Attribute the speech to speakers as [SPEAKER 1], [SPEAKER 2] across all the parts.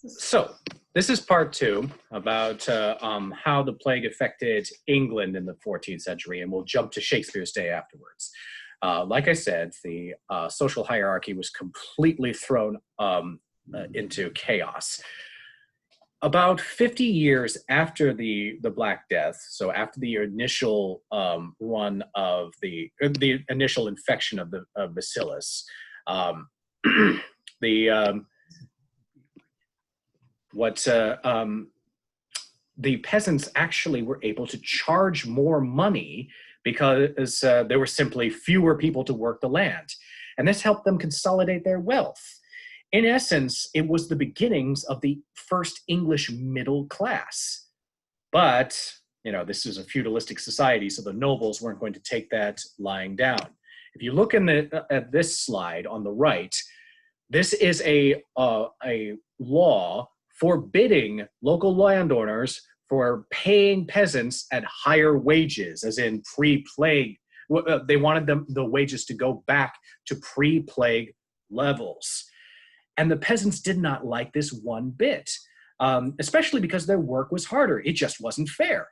[SPEAKER 1] So this is part two about how the plague affected England in the 14th century, and we'll jump to Shakespeare's day afterwards. Like I said, the social hierarchy was completely thrown into chaos. About 50 years after the Black Death, so after the initial run of the initial infection of the bacillus, the peasants actually were able to charge more money because there were simply fewer people to work the land. And this helped them consolidate their wealth. In essence, it was the beginnings of the first English middle class. But, you know, this is a feudalistic society, so the nobles weren't going to take that lying down. If you look at this slide on the right, this is a law forbidding local landowners for paying peasants at higher wages, as in pre-plague. They wanted the wages to go back to pre-plague levels. And the peasants did not like this one bit, especially because their work was harder. It just wasn't fair.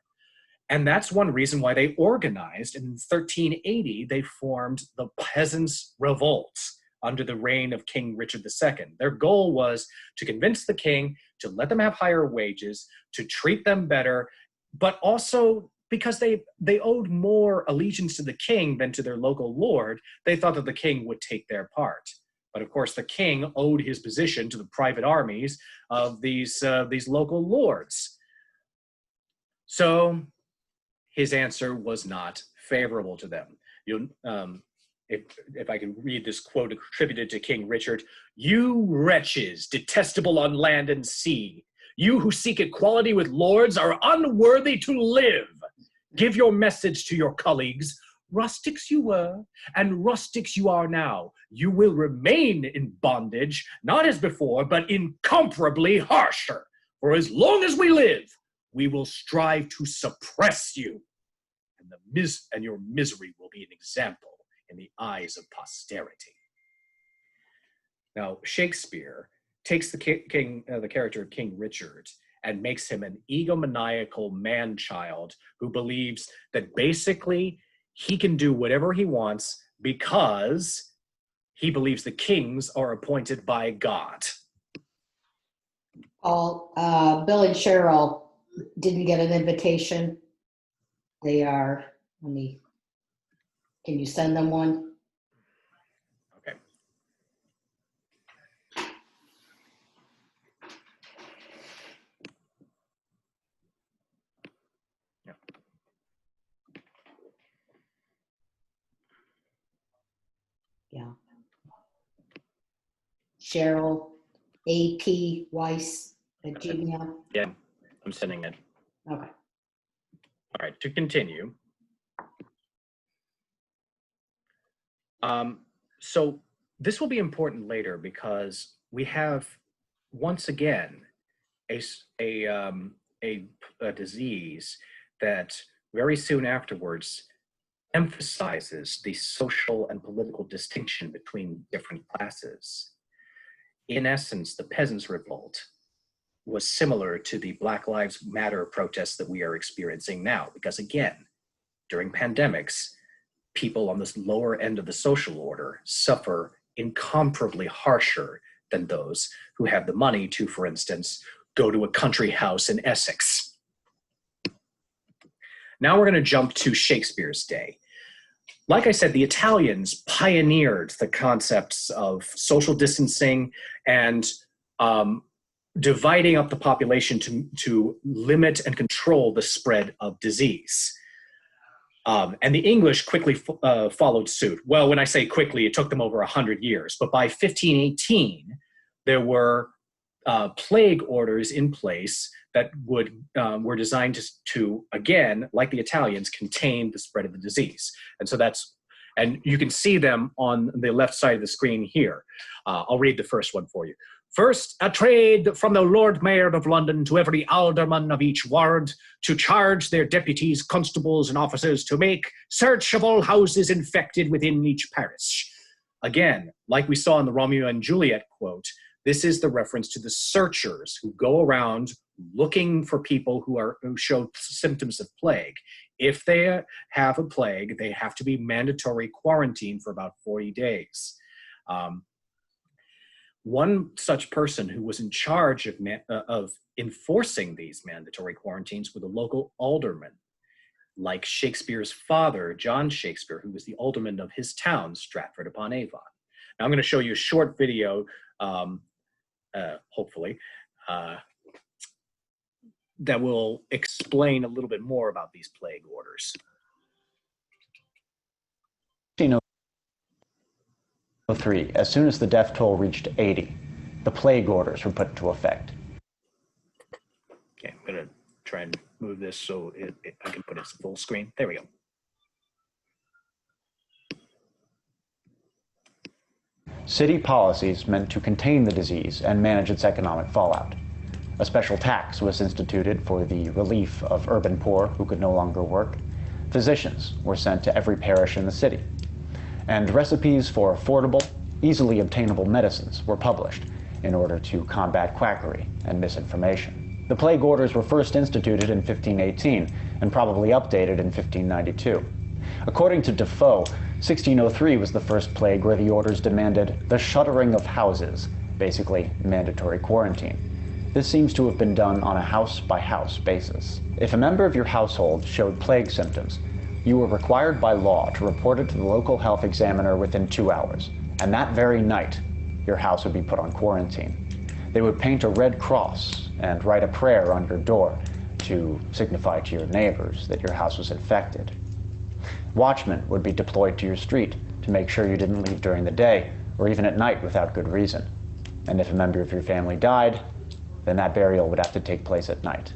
[SPEAKER 1] And that's one reason why they organized. In 1380, they formed the Peasants Revolts under the reign of King Richard II. Their goal was to convince the king to let them have higher wages, to treat them better, but also because they owed more allegiance to the king than to their local lord, they thought that the king would take their part. But of course, the king owed his position to the private armies of these local lords. So his answer was not favorable to them. If I can read this quote attributed to King Richard, "You wretches, detestable on land and sea, you who seek equality with lords are unworthy to live. Give your message to your colleagues. Rustics you were, and rustics you are now. You will remain in bondage, not as before, but incomparably harsher. For as long as we live, we will strive to suppress you, and your misery will be an example in the eyes of posterity." Now, Shakespeare takes the character of King Richard and makes him an egomaniacal man-child who believes that basically he can do whatever he wants because he believes the kings are appointed by God.
[SPEAKER 2] Bill and Cheryl didn't get an invitation. They are, can you send them one?
[SPEAKER 1] Okay. Yeah.
[SPEAKER 2] Yeah. Cheryl, AP Weiss at Gmail.
[SPEAKER 1] Yeah, I'm sending it.
[SPEAKER 2] Okay.
[SPEAKER 1] All right, to continue. So this will be important later because we have, once again, a disease that very soon afterwards emphasizes the social and political distinction between different classes. In essence, the Peasants' Revolt was similar to the Black Lives Matter protests that we are experiencing now, because again, during pandemics, people on this lower end of the social order suffer incomparably harsher than those who have the money to, for instance, go to a country house in Essex. Now we're going to jump to Shakespeare's day. Like I said, the Italians pioneered the concepts of social distancing and dividing up the population to limit and control the spread of disease. And the English quickly followed suit. Well, when I say quickly, it took them over 100 years. But by 1518, there were plague orders in place that were designed to, again, like the Italians, contain the spread of the disease. And so and you can see them on the left side of the screen here. I'll read the first one for you. "First, a trade from the Lord Mayor of London to every alderman of each ward to charge their deputies, constables, and officers to make search of all houses infected within each parish." Again, like we saw in the Romeo and Juliet quote, This is the reference to the searchers who go around looking for people who show symptoms of plague. If they have a plague, they have to be mandatory quarantine for about 40 days. One such person who was in charge of enforcing these mandatory quarantines were the local aldermen, like Shakespeare's father, John Shakespeare, who was the alderman of his town, Stratford-upon-Avon. Now I'm going to show you a short video, hopefully, that will explain a little bit more about these plague orders.
[SPEAKER 3] 1603, as soon as the death toll reached 80, the plague orders were put into effect.
[SPEAKER 1] Okay, I'm going to try and move this so I can put it full screen. There we go.
[SPEAKER 3] City policies meant to contain the disease and manage its economic fallout. A special tax was instituted for the relief of urban poor who could no longer work. Physicians were sent to every parish in the city. And recipes for affordable, easily obtainable medicines were published in order to combat quackery and misinformation. The plague orders were first instituted in 1518 and probably updated in 1592. According to Defoe, 1603 was the first plague where the orders demanded the shuttering of houses, basically mandatory quarantine. This seems to have been done on a house-by-house basis. If a member of your household showed plague symptoms, you were required by law to report it to the local health examiner within 2 hours, and that very night, your house would be put on quarantine. They would paint a red cross and write a prayer on your door to signify to your neighbors that your house was infected. Watchmen would be deployed to your street to make sure you didn't leave during the day or even at night without good reason. And if a member of your family died, then that burial would have to take place at night.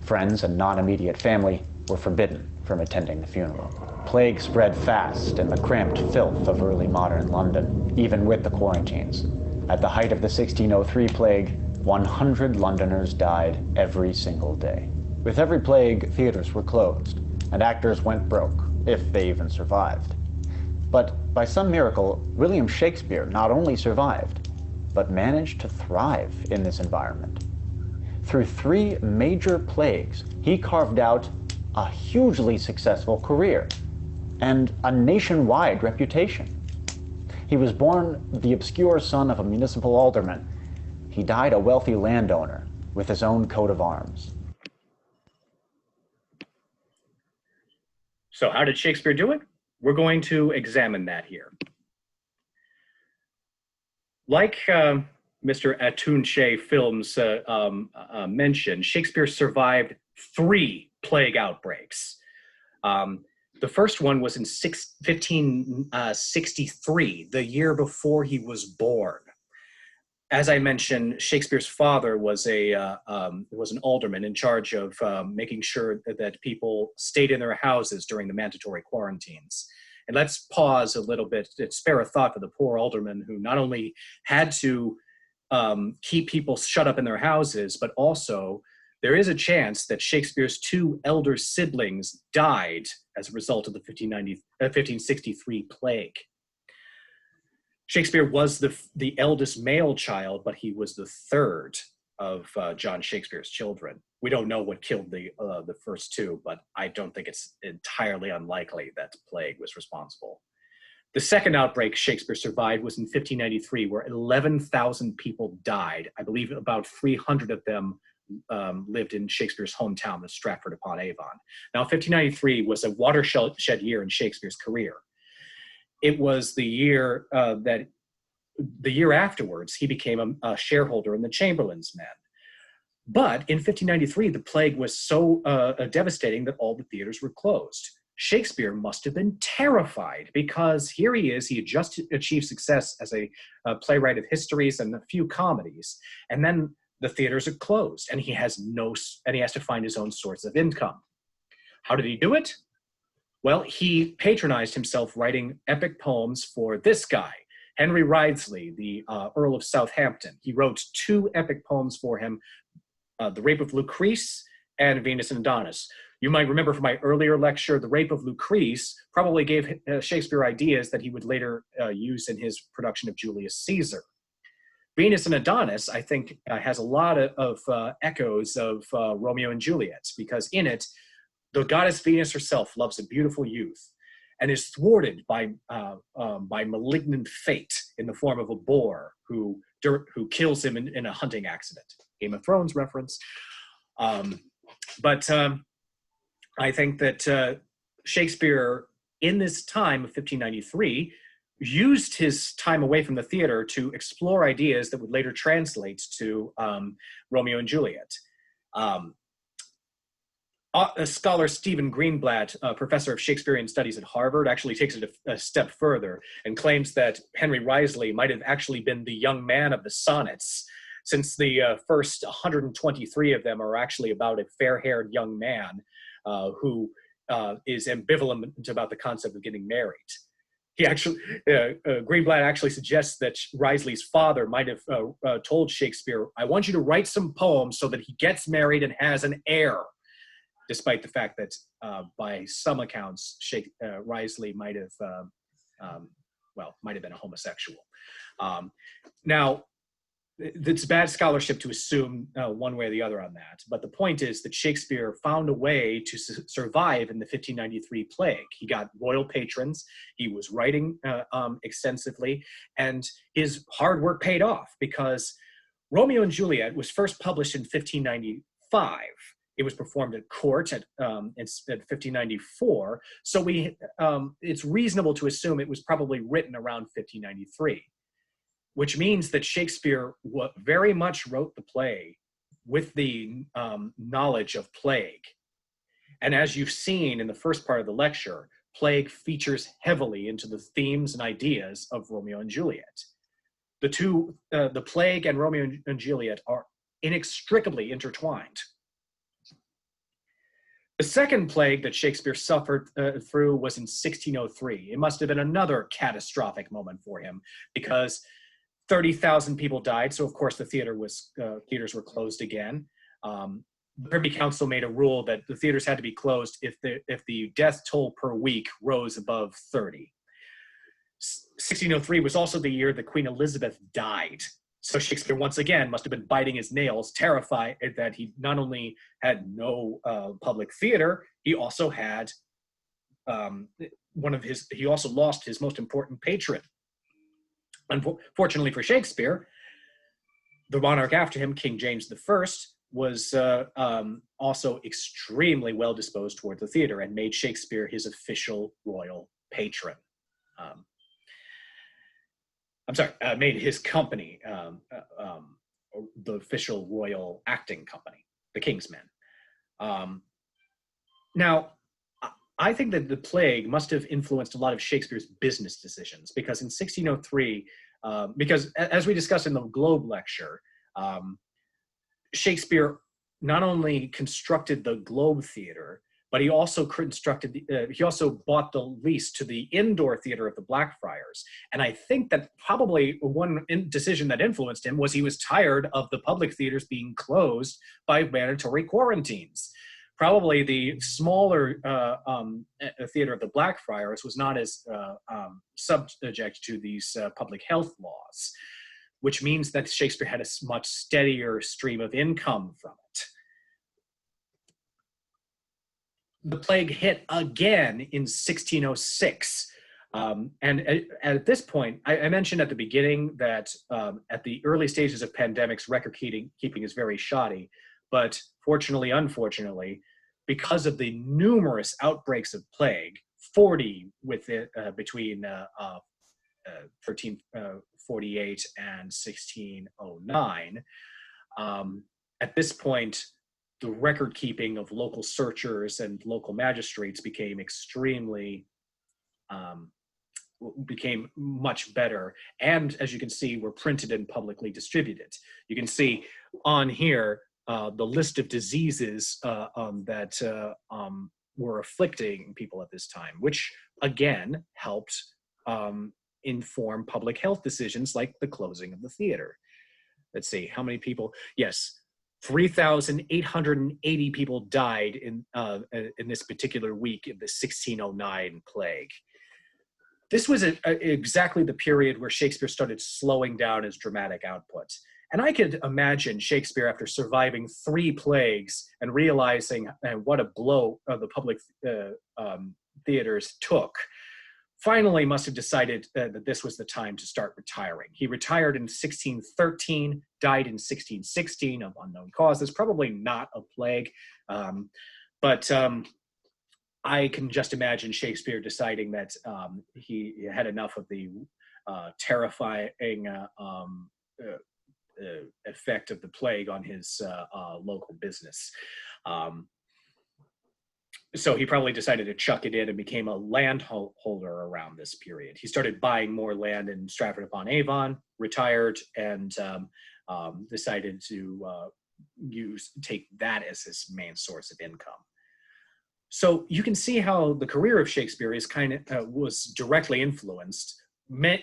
[SPEAKER 3] Friends and non-immediate family were forbidden from attending the funeral. Plague spread fast in the cramped filth of early modern London, even with the quarantines. At the height of the 1603 plague, 100 Londoners died every single day. With every plague, theaters were closed, and actors went broke, if they even survived. But by some miracle, William Shakespeare not only survived, but managed to thrive in this environment. Through 3 major plagues, he carved out a hugely successful career and a nationwide reputation. He was born the obscure son of a municipal alderman. He died a wealthy landowner with his own coat of arms.
[SPEAKER 1] So how did Shakespeare do it? We're going to examine that here. Like Mr. Atunche Films mentioned, Shakespeare survived 3 plague outbreaks. The first one was in 1563, the year before he was born. As I mentioned, Shakespeare's father was an alderman in charge of making sure that people stayed in their houses during the mandatory quarantines. And let's pause a little bit to spare a thought for the poor alderman who not only had to keep people shut up in their houses, but also there is a chance that Shakespeare's 2 elder siblings died as a result of the 1563 plague. Shakespeare was the eldest male child, but he was the 3rd of John Shakespeare's children. We don't know what killed the first 2, but I don't think it's entirely unlikely that plague was responsible. The second outbreak Shakespeare survived was in 1593, where 11,000 people died. I believe about 300 of them lived in Shakespeare's hometown of Stratford-upon-Avon. Now, 1593 was a watershed year in Shakespeare's career. It was the year afterwards he became a shareholder in the Chamberlain's Men. But in 1593, the plague was so devastating that all the theaters were closed. Shakespeare must have been terrified because here he is, he had just achieved success as a playwright of histories and a few comedies, and then the theaters are closed and he has to find his own source of income. How did he do it? Well, he patronized himself writing epic poems for this guy, Henry Wriothesley, the Earl of Southampton. He wrote 2 epic poems for him, The Rape of Lucrece and Venus and Adonis. You might remember from my earlier lecture, The Rape of Lucrece probably gave Shakespeare ideas that he would later use in his production of Julius Caesar. Venus and Adonis, I think, has a lot of echoes of Romeo and Juliet, because in it, the goddess Venus herself loves a beautiful youth and is thwarted by malignant fate in the form of a boar who kills him in a hunting accident. Game of Thrones reference. But I think that Shakespeare, in this time of 1593, used his time away from the theater to explore ideas that would later translate to Romeo and Juliet. Scholar Stephen Greenblatt, a professor of Shakespearean studies at Harvard, actually takes it a step further and claims that Henry Wriothesley might have actually been the young man of the sonnets, since the first 123 of them are actually about a fair-haired young man who is ambivalent about the concept of getting married. He actually, Greenblatt actually suggests that Wriothesley's father might have told Shakespeare, "I want you to write some poems so that he gets married and has an heir," despite the fact that by some accounts, Wriothesley might have been a homosexual. Now, it's bad scholarship to assume one way or the other on that, but the point is that Shakespeare found a way to survive in the 1593 plague. He got royal patrons, he was writing extensively, and his hard work paid off, because Romeo and Juliet was first published in 1595. It was performed at court at 1594, so it's reasonable to assume it was probably written around 1593. Which means that Shakespeare very much wrote the play with the knowledge of plague. And as you've seen in the first part of the lecture, plague features heavily into the themes and ideas of Romeo and Juliet. The plague and Romeo and Juliet are inextricably intertwined. The second plague that Shakespeare suffered through was in 1603. It must have been another catastrophic moment for him, because 30,000 people died, so of course the theaters were closed again. The Privy Council made a rule that the theaters had to be closed if the death toll per week rose above 30. 1603 was also the year that Queen Elizabeth died. So Shakespeare once again must have been biting his nails, terrified that he not only had no public theater, he also had he also lost his most important patron. Unfortunately for Shakespeare, the monarch after him, King James I, was also extremely well disposed toward the theater and made Shakespeare his official royal patron. Made his company the official royal acting company, the King's Men. Now, I think that the plague must have influenced a lot of Shakespeare's business decisions, because in 1603, because as we discussed in the Globe lecture, Shakespeare not only constructed the Globe Theater, but he also bought the lease to the indoor theater of the Blackfriars. And I think that probably one decision that influenced him was he was tired of the public theaters being closed by mandatory quarantines. Probably the smaller theater of the Blackfriars was not as subject to these public health laws, which means that Shakespeare had a much steadier stream of income from it. The plague hit again in 1606. And at this point, I mentioned at the beginning that at the early stages of pandemics, record keeping is very shoddy. But fortunately, unfortunately, because of the numerous outbreaks of plague, 40 between 1348 and 1609, at this point, the record keeping of local searchers and local magistrates became much better, and as you can see, were printed and publicly distributed. You can see on here the list of diseases that were afflicting people at this time, which again helped inform public health decisions like the closing of the theater. Let's see, how many people? Yes, 3,880 people died in this particular week of the 1609 plague. This was exactly the period where Shakespeare started slowing down his dramatic output. And I could imagine Shakespeare, after surviving 3 plagues and realizing what a blow the public theaters took, finally must have decided that this was the time to start retiring. He retired in 1613, died in 1616 of unknown causes, probably not a plague, but I can just imagine Shakespeare deciding that he had enough of the terrifying effect of the plague on his local business. So he probably decided to chuck it in and became a landholder around this period. He started buying more land in Stratford-upon-Avon, retired, and decided to take that as his main source of income. So you can see how the career of Shakespeare is was directly influenced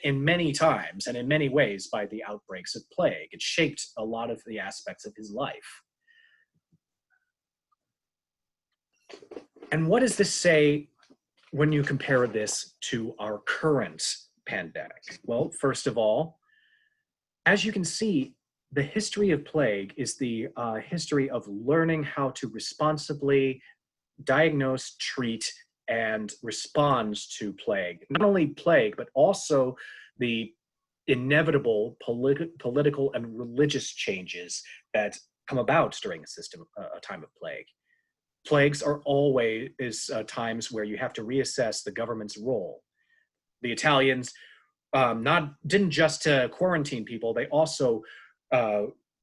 [SPEAKER 1] in many times and in many ways by the outbreaks of plague. It shaped a lot of the aspects of his life. And what does this say when you compare this to our current pandemic? Well, first of all, as you can see, the history of plague is the history of learning how to responsibly diagnose, treat, and respond to plague. Not only plague, but also the inevitable political and religious changes that come about during a time of plague. Plagues are always times where you have to reassess the government's role. The Italians didn't just quarantine people, they also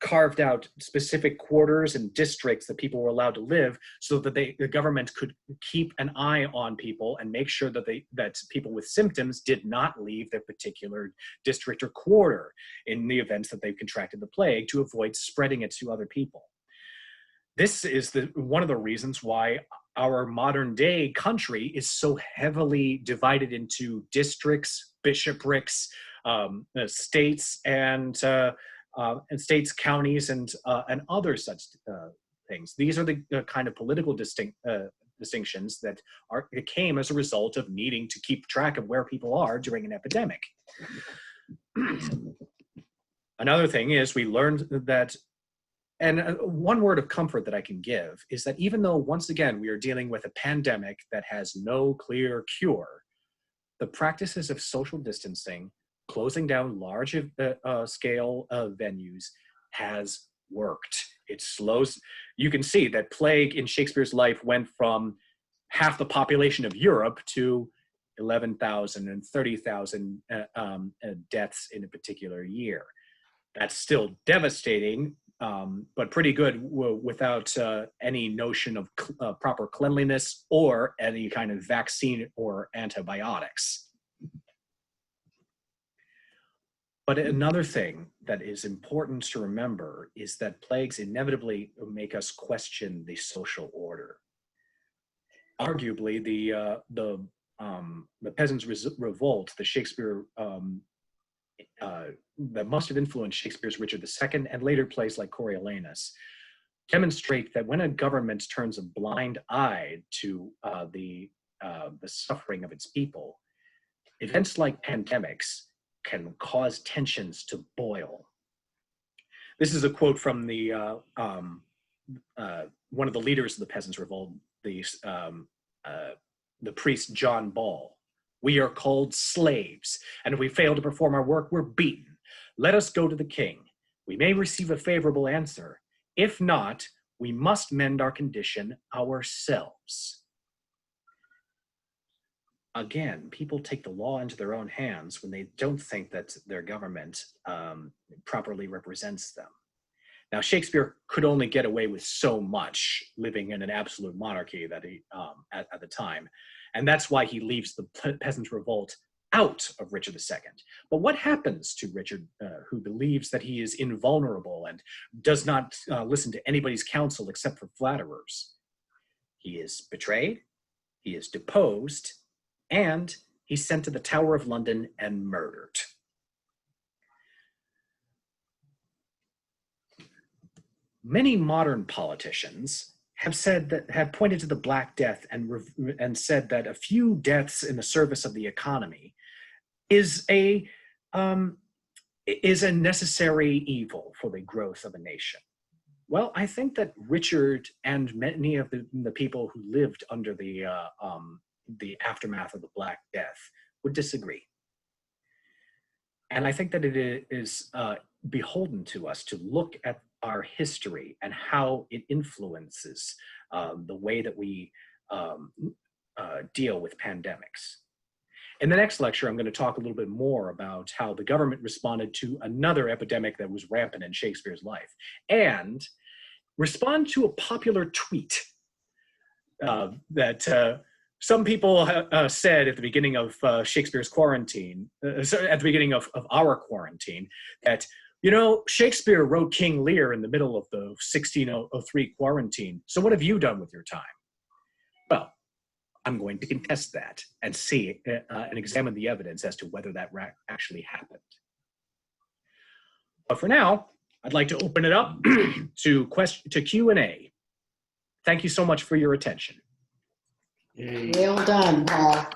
[SPEAKER 1] carved out specific quarters and districts that people were allowed to live so that the government could keep an eye on people and make sure that people with symptoms did not leave their particular district or quarter in the events that they contracted the plague, to avoid spreading it to other people. This is one of the reasons why our modern day country is so heavily divided into districts, bishoprics, states, and states, counties, and other such things. These are the kind of political distinctions that came as a result of needing to keep track of where people are during an epidemic. Another thing is, we learned that, and one word of comfort that I can give is that even though, once again, we are dealing with a pandemic that has no clear cure, the practices of social distancing, closing down large scale venues, has worked. It slows. You can see that plague in Shakespeare's life went from half the population of Europe to 11,000 and 30,000 deaths in a particular year. That's still devastating, but pretty good without any notion of proper cleanliness or any kind of vaccine or antibiotics. But another thing that is important to remember is that plagues inevitably make us question the social order. Arguably, the Peasants Revolt, the Shakespeare that must have influenced Shakespeare's Richard II and later plays like Coriolanus, demonstrate that when a government turns a blind eye to the suffering of its people, events like pandemics can cause tensions to boil. This is a quote from the one of the leaders of the Peasants Revolt, the priest John Ball. "We are called slaves, and if we fail to perform our work, we're beaten. Let us go to the king. We may receive a favorable answer. If not, we must mend our condition ourselves." Again, people take the law into their own hands when they don't think that their government properly represents them. Now, Shakespeare could only get away with so much living in an absolute monarchy that at the time. And that's why he leaves the Peasants' Revolt out of Richard II. But what happens to Richard, who believes that he is invulnerable and does not listen to anybody's counsel except for flatterers? He is betrayed, he is deposed, and he's sent to the Tower of London and murdered. Many modern politicians have pointed to the Black Death and said that a few deaths in the service of the economy is a necessary evil for the growth of a nation? Well, I think that Richard and many of the people who lived under the aftermath of the Black Death would disagree. And I think that it is beholden to us to look at our history and how it influences the way that we deal with pandemics. In the next lecture, I'm going to talk a little bit more about how the government responded to another epidemic that was rampant in Shakespeare's life, and respond to a popular tweet that some people said at the beginning of Shakespeare's quarantine, at the beginning of our quarantine, that, you know, Shakespeare wrote King Lear in the middle of the 1603 quarantine. So what have you done with your time? Well, I'm going to contest that and see and examine the evidence as to whether that actually happened. But for now, I'd like to open it up to Q&A. Thank you so much for your attention.
[SPEAKER 2] Well done, Paul.